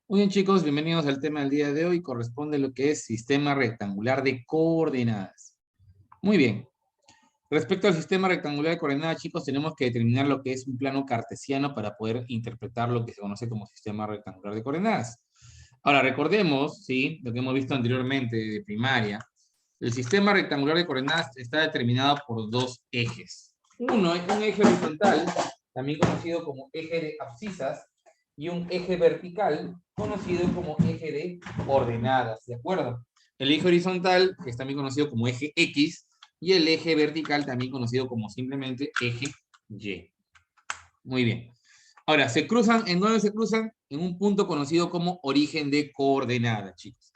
Muy bien, chicos, bienvenidos al tema del día de hoy. Corresponde lo que es sistema rectangular de coordenadas. Muy bien. Respecto al sistema rectangular de coordenadas, chicos, tenemos que determinar lo que es un plano cartesiano para poder interpretar lo que se conoce como sistema rectangular de coordenadas. Ahora, recordemos, ¿sí?, lo que hemos visto anteriormente de primaria. El sistema rectangular de coordenadas está determinado por dos ejes. Uno es un eje horizontal, también conocido como eje de abscisas, y un eje vertical, conocido como eje de ordenadas, ¿de acuerdo? El eje horizontal, que es también conocido como eje X, y el eje vertical, también conocido como simplemente eje Y. Muy bien. Ahora, ¿se cruzan? ¿En dónde se cruzan? En un punto conocido como origen de coordenadas, chicos.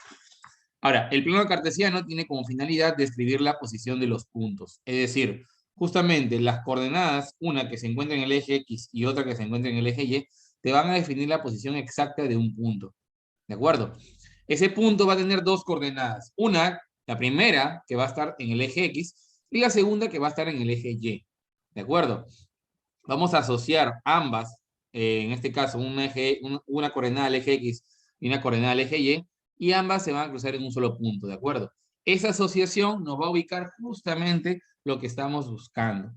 Ahora, el plano cartesiano tiene como finalidad describir la posición de los puntos. Es decir, justamente las coordenadas, una que se encuentra en el eje X y otra que se encuentra en el eje Y, te van a definir la posición exacta de un punto. ¿De acuerdo? Ese punto va a tener dos coordenadas. Una, la primera, que va a estar en el eje X, y la segunda, que va a estar en el eje Y. ¿De acuerdo? Vamos a asociar ambas, en este caso, una coordenada al eje X y una coordenada al eje y ambas se van a cruzar en un solo punto, ¿de acuerdo? Esa asociación nos va a ubicar justamente lo que estamos buscando.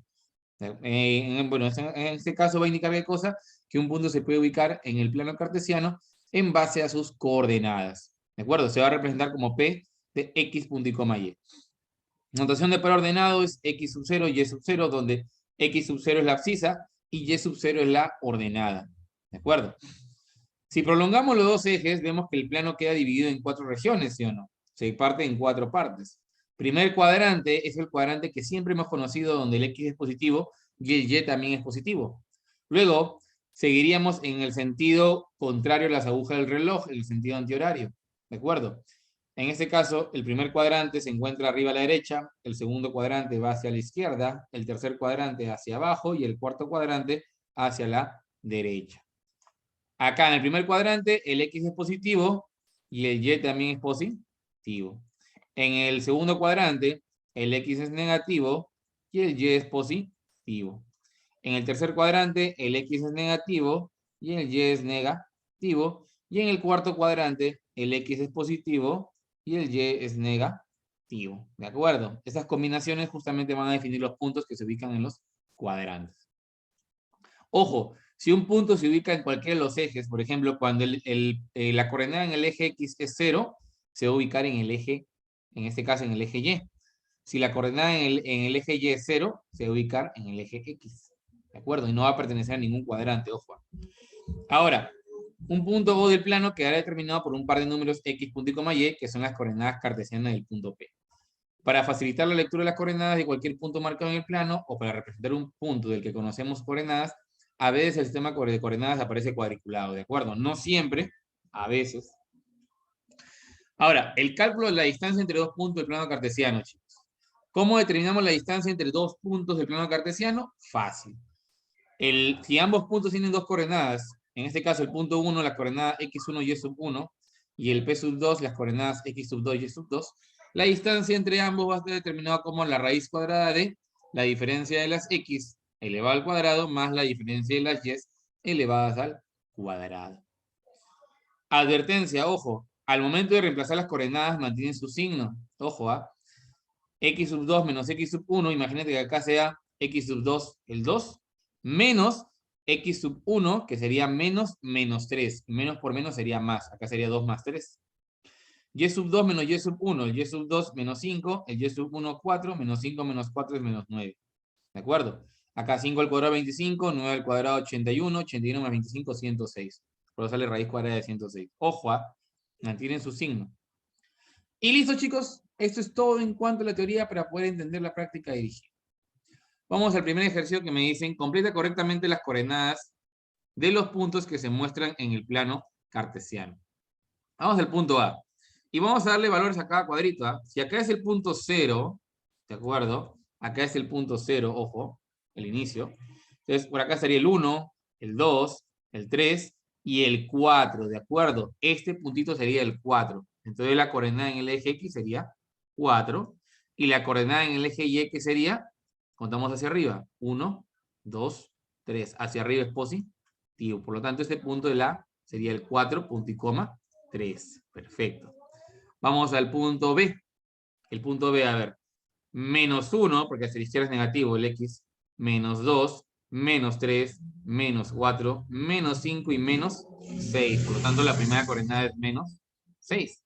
Bueno, en este caso va a indicar qué cosa, que un punto se puede ubicar en el plano cartesiano en base a sus coordenadas, ¿de acuerdo? Se va a representar como P de X punto y coma Y. Notación de par ordenado es X sub 0 y Y sub 0, donde X sub 0 es la abscisa y Y sub 0 es la ordenada. ¿De acuerdo? Si prolongamos los dos ejes, vemos que el plano queda dividido en cuatro regiones, ¿sí o no? Se parte en cuatro partes. Primer cuadrante es el cuadrante que siempre hemos conocido, donde el X es positivo y el Y también es positivo. Luego, seguiríamos en el sentido contrario a las agujas del reloj, en el sentido antihorario. ¿De acuerdo? En este caso, el primer cuadrante se encuentra arriba a la derecha, el segundo cuadrante va hacia la izquierda, el tercer cuadrante hacia abajo y el cuarto cuadrante hacia la derecha. Acá en el primer cuadrante el X es positivo y el Y también es positivo. En el segundo cuadrante el X es negativo y el Y es positivo. En el tercer cuadrante el X es negativo y el Y es negativo. Y en el cuarto cuadrante el X es positivo y el Y es negativo. ¿De acuerdo? Esas combinaciones justamente van a definir los puntos que se ubican en los cuadrantes. Ojo, si un punto se ubica en cualquiera de los ejes, por ejemplo, cuando la coordenada en el eje X es 0, se va a ubicar en el eje, en este caso en el eje Y. Si la coordenada en el eje Y es 0, se va a ubicar en el eje X. ¿De acuerdo? Y no va a pertenecer a ningún cuadrante, ojo. Ahora, un punto O del plano quedará determinado por un par de números X punto y coma Y, que son las coordenadas cartesianas del punto P. Para facilitar la lectura de las coordenadas de cualquier punto marcado en el plano, o para representar un punto del que conocemos coordenadas, a veces el sistema de coordenadas aparece cuadriculado, ¿de acuerdo? No siempre, a veces. Ahora, el cálculo de la distancia entre dos puntos del plano cartesiano, chicos. ¿Cómo determinamos la distancia entre dos puntos del plano cartesiano? Fácil. Si ambos puntos tienen dos coordenadas, en este caso el punto 1, la coordenada x1 y y sub 1, y el p sub 2, las coordenadas x sub 2 y y sub 2, la distancia entre ambos va a estar determinada como la raíz cuadrada de la diferencia de las x elevado al cuadrado más la diferencia de las y elevadas al cuadrado. Advertencia, ojo, al momento de reemplazar las coordenadas mantienen su signo. Ojo, x sub 2 menos x sub 1, imagínate que acá sea x sub 2 el 2, menos x sub 1, que sería menos 3. Menos por menos sería más. Acá sería 2 más 3. Y sub 2 menos y sub 1. El y sub 2 menos 5. El y sub 1, 4. Menos 5 menos 4 es menos 9. ¿De acuerdo? Acá 5 al cuadrado 25. 9 al cuadrado 81. 81 más 25, 106. Por eso sale raíz cuadrada de 106. Ojo, mantienen su signo. Y listo, chicos. Esto es todo en cuanto a la teoría para poder entender la práctica dirigida. Vamos al primer ejercicio que me dicen, completa correctamente las coordenadas de los puntos que se muestran en el plano cartesiano. Vamos al punto A. Y vamos a darle valores a cada cuadrito. Si acá es el punto 0, ¿de acuerdo? Acá es el punto 0, ojo, el inicio. Entonces, por acá estaría el 1, el 2, el 3 y el 4, ¿de acuerdo? Este puntito sería el 4. Entonces, la coordenada en el eje X sería 4. Y la coordenada en el eje Y, ¿qué sería? Contamos hacia arriba. 1, 2, 3. Hacia arriba es positivo. Por lo tanto, este punto es la sería el 4, punto y coma, 3. Perfecto. Vamos al punto B. El punto B, a ver, menos 1, porque hacia la izquierda es negativo el X, menos 2, menos 3, menos 4, menos 5 y menos 6. Por lo tanto, la primera coordenada es menos 6.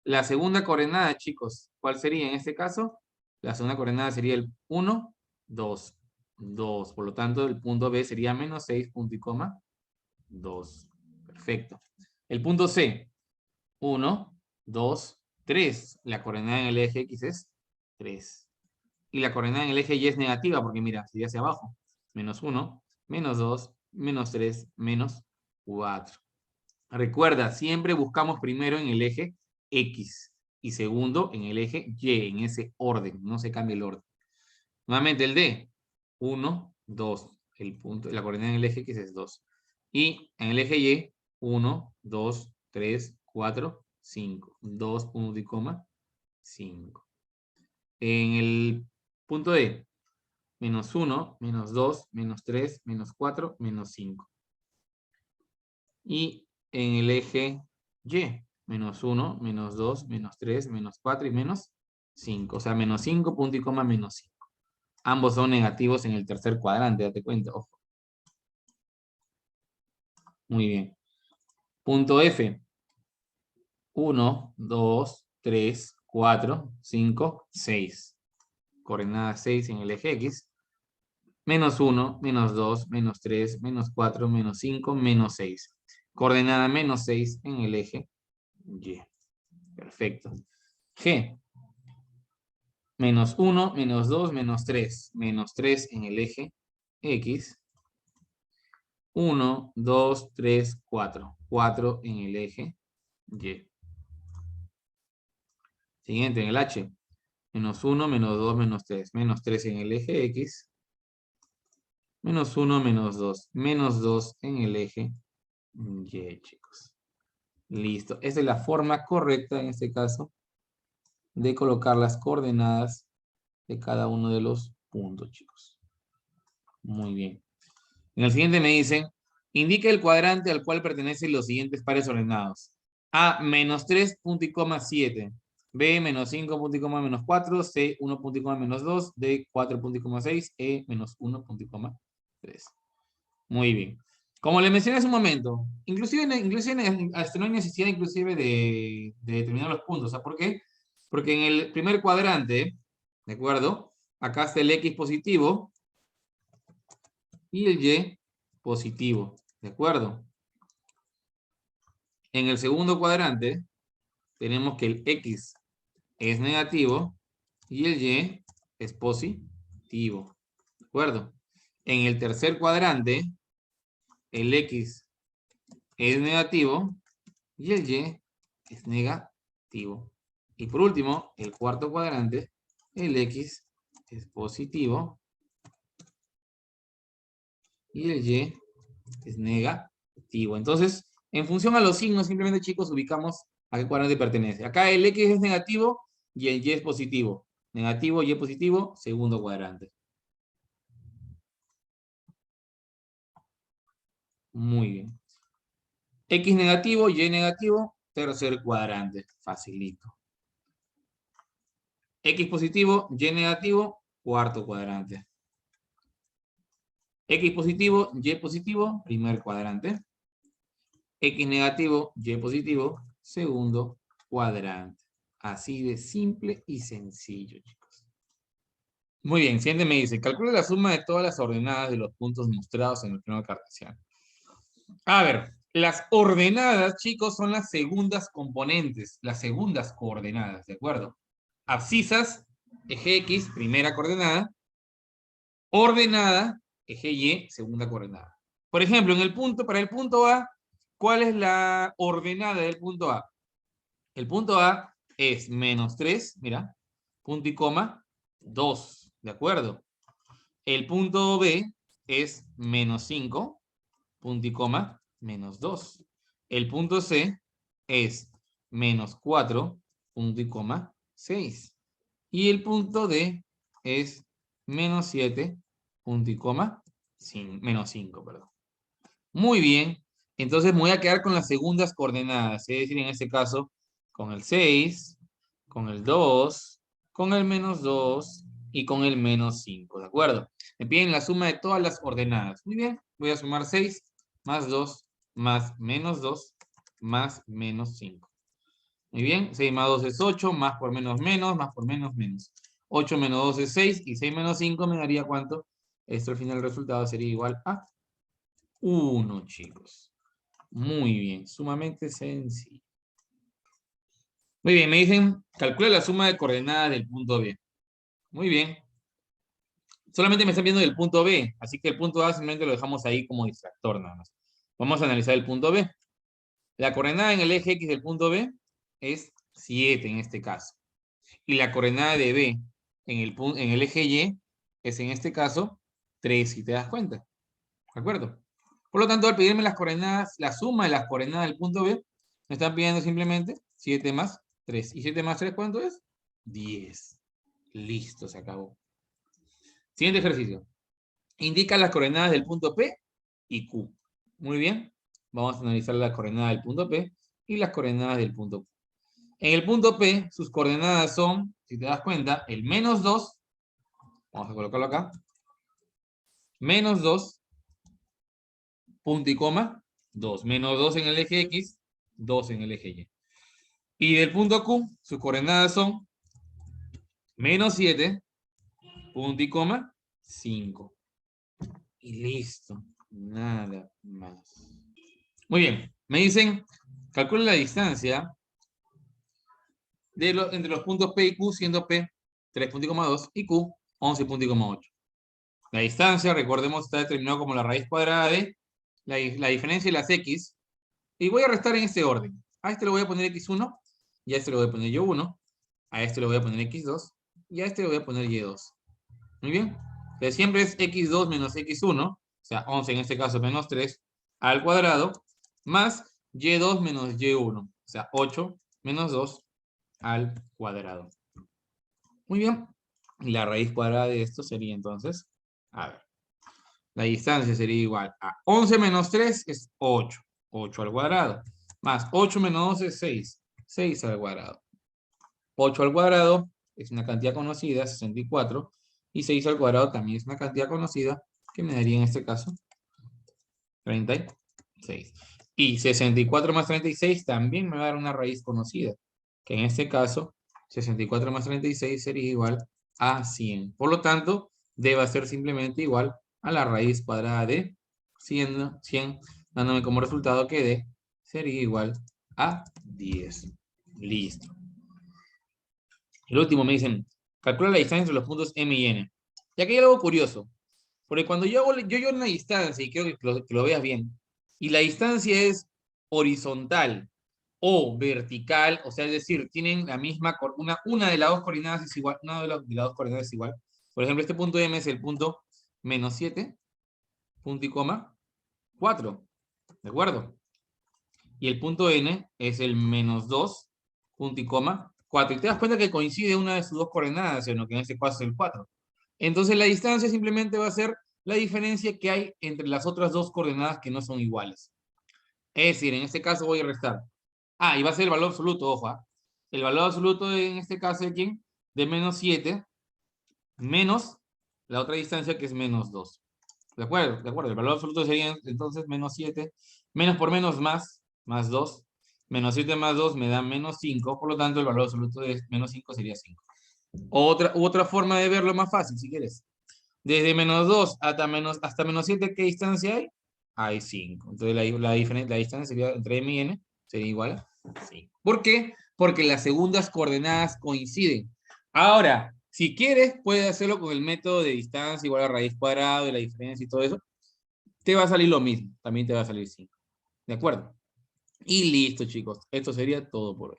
La segunda coordenada, chicos, ¿cuál sería en este caso? La segunda coordenada sería el 1, 2, 2. Por lo tanto, el punto B sería menos 6, punto y coma, 2. Perfecto. El punto C, 1, 2, 3. La coordenada en el eje X es 3. Y la coordenada en el eje Y es negativa, porque mira, sería hacia abajo. Menos 1, menos 2, menos 3, menos 4. Recuerda, siempre buscamos primero en el eje X y segundo en el eje Y, en ese orden, no se cambia el orden. Nuevamente el D, 1, 2, el punto, la coordenada en el eje X es 2. Y en el eje Y, 1, 2, 3, 4, 5. 2, punto y coma, 5. En el punto D, menos 1, menos 2, menos 3, menos 4, menos 5. Y en el eje Y, menos 1, menos 2, menos 3, menos 4 y menos 5. O sea, menos 5, punto y coma, menos 5. Ambos son negativos en el tercer cuadrante, date cuenta, ojo. Muy bien. Punto F. 1, 2, 3, 4, 5, 6. Coordenada 6 en el eje X. Menos 1, menos 2, menos 3, menos 4, menos 5, menos 6. Coordenada menos 6 en el eje Y. Perfecto. G. Menos 1, menos 2, menos 3. Menos 3 en el eje X. 1, 2, 3, 4. 4 en el eje Y. Siguiente, en el H. Menos 1, menos 2, menos 3. Menos 3 en el eje X. Menos 1, menos 2. Menos 2 en el eje Y, chicos. Listo. Esa es la forma correcta, en este caso, de colocar las coordenadas de cada uno de los puntos, chicos. Muy bien. En el siguiente me dicen, indica el cuadrante al cual pertenecen los siguientes pares ordenados. A, menos 3, punto y coma 7. B, menos 5, punto y coma menos 4. C, 1, punto y coma menos 2. D, 4, punto y coma 6. E, menos 1, punto y coma 3. Muy bien. Como le mencioné hace un momento, inclusive hasta no hay necesidad inclusive de determinar los puntos. ¿Sabes por qué? Porque en el primer cuadrante, ¿de acuerdo? Acá está el X positivo y el Y positivo, ¿de acuerdo? En el segundo cuadrante tenemos que el X es negativo y el Y es positivo, ¿de acuerdo? En el tercer cuadrante, el X es negativo y el Y es negativo. Y por último, el cuarto cuadrante, el X es positivo y el Y es negativo. Entonces, en función a los signos, simplemente, chicos, ubicamos a qué cuadrante pertenece. Acá el X es negativo y el Y es positivo. Negativo, Y positivo, segundo cuadrante. Muy bien. X negativo, Y negativo, tercer cuadrante. Facilito. X positivo, Y negativo, cuarto cuadrante. X positivo, Y positivo, primer cuadrante. X negativo, Y positivo, segundo cuadrante. Así de simple y sencillo, chicos. Muy bien, siguiente me dice, calcula la suma de todas las ordenadas de los puntos mostrados en el plano cartesiano. A ver, las ordenadas, chicos, son las segundas componentes, las segundas coordenadas, ¿de acuerdo? Abscisas, eje X, primera coordenada. Ordenada, eje Y, segunda coordenada. Por ejemplo, para el punto A, ¿cuál es la ordenada del punto A? El punto A es menos 3, mira, punto y coma, 2, ¿de acuerdo? El punto B es menos 5, punto y coma, menos 2. El punto C es menos 4, punto y coma, 6. Y el punto D es menos 7, punto y coma, menos 5, perdón. Muy bien. Entonces me voy a quedar con las segundas coordenadas, es decir, en este caso, con el 6, con el 2, con el -2 y con el -5, ¿de acuerdo? Me piden la suma de todas las ordenadas. Muy bien, voy a sumar 6 más 2 más -2 más -5. Muy bien, 6 más 2 es 8, más por menos menos, más por menos menos. 8 menos 2 es 6 y 6 menos 5 me daría ¿cuánto? Esto al final el resultado sería igual a 1, chicos. Muy bien, sumamente sencillo. Muy bien, me dicen, calcula la suma de coordenadas del punto B. Muy bien. Solamente me están viendo del punto B, así que el punto A simplemente lo dejamos ahí como distractor nada más. Vamos a analizar el punto B. La coordenada en el eje X del punto B es 7 en este caso. Y la coordenada de B en el eje Y es en este caso 3, si te das cuenta. ¿De acuerdo? Por lo tanto, al pedirme las coordenadas, la suma de las coordenadas del punto B, me están pidiendo simplemente 7 más 3. ¿Y 7 más 3 cuánto es? 10. Listo, se acabó. Siguiente ejercicio. Indica las coordenadas del punto P y Q. Muy bien. Vamos a analizar las coordenadas del punto P y las coordenadas del punto Q. En el punto P, sus coordenadas son, si te das cuenta, el -2. Vamos a colocarlo acá. -2, punto y coma, 2. -2 en el eje X, 2 en el eje Y. Y del punto Q, sus coordenadas son -7, punto y coma, 5. Y listo. Nada más. Muy bien. Me dicen, calcula la distancia entre los puntos P y Q, siendo P 3.2 y Q 11.8. La distancia, recordemos, está determinado como la raíz cuadrada de la diferencia de las X. Y voy a restar en este orden. A este le voy a poner X1, y a este le voy a poner Y1, a este le voy a poner X2, y a este le voy a poner Y2. Muy bien. Entonces siempre es X2 menos X1, o sea, 11 en este caso menos 3, al cuadrado, más Y2 menos Y1, o sea, 8 menos 2 al cuadrado. Muy bien. Y la raíz cuadrada de esto sería entonces, a ver, la distancia sería igual a 11 menos 3 es 8, 8 al cuadrado, más 8 menos 2 es 6, 6 al cuadrado. 8 al cuadrado es una cantidad conocida, 64, y 6 al cuadrado también es una cantidad conocida, que me daría en este caso 36. Y 64 más 36 también me va a dar una raíz conocida, que en este caso 64 más 36 sería igual a 100. Por lo tanto, debe ser simplemente igual a la raíz cuadrada de 100, dándome como resultado que D sería igual a 10. Listo. El último me dicen, calcula la distancia entre los puntos M y N. Y aquí hay algo curioso, porque cuando yo hago una distancia, y quiero que lo veas bien, y la distancia es horizontal o vertical, o sea, es decir, tienen la misma, una de las dos coordenadas es igual, una de las dos coordenadas es igual. Por ejemplo, este punto M es el punto -7, punto y coma, 4, ¿de acuerdo? Y el punto N es el -2, punto y coma, 4. Y te das cuenta que coincide una de sus dos coordenadas, en lo que en este caso es el 4. Entonces la distancia simplemente va a ser la diferencia que hay entre las otras dos coordenadas que no son iguales. Es decir, en este caso voy a restar. Ah, y va a ser el valor absoluto, ojo. El valor absoluto en este caso de ¿quién? De -7 menos la otra distancia que es -2. ¿De acuerdo? De acuerdo. El valor absoluto sería entonces -7. Menos por menos más 2. -7 más 2 me da -5. Por lo tanto, el valor absoluto de -5 sería 5. Otra forma de verlo más fácil, si quieres. Desde -2 hasta -7, ¿qué distancia hay? Hay 5. Entonces la distancia sería entre M y N sería igual a 5. ¿Por qué? Porque las segundas coordenadas coinciden. Ahora, si quieres, puedes hacerlo con el método de distancia igual a raíz cuadrada de la diferencia y todo eso. Te va a salir lo mismo. También te va a salir 5. ¿De acuerdo? Y listo, chicos. Esto sería todo por hoy.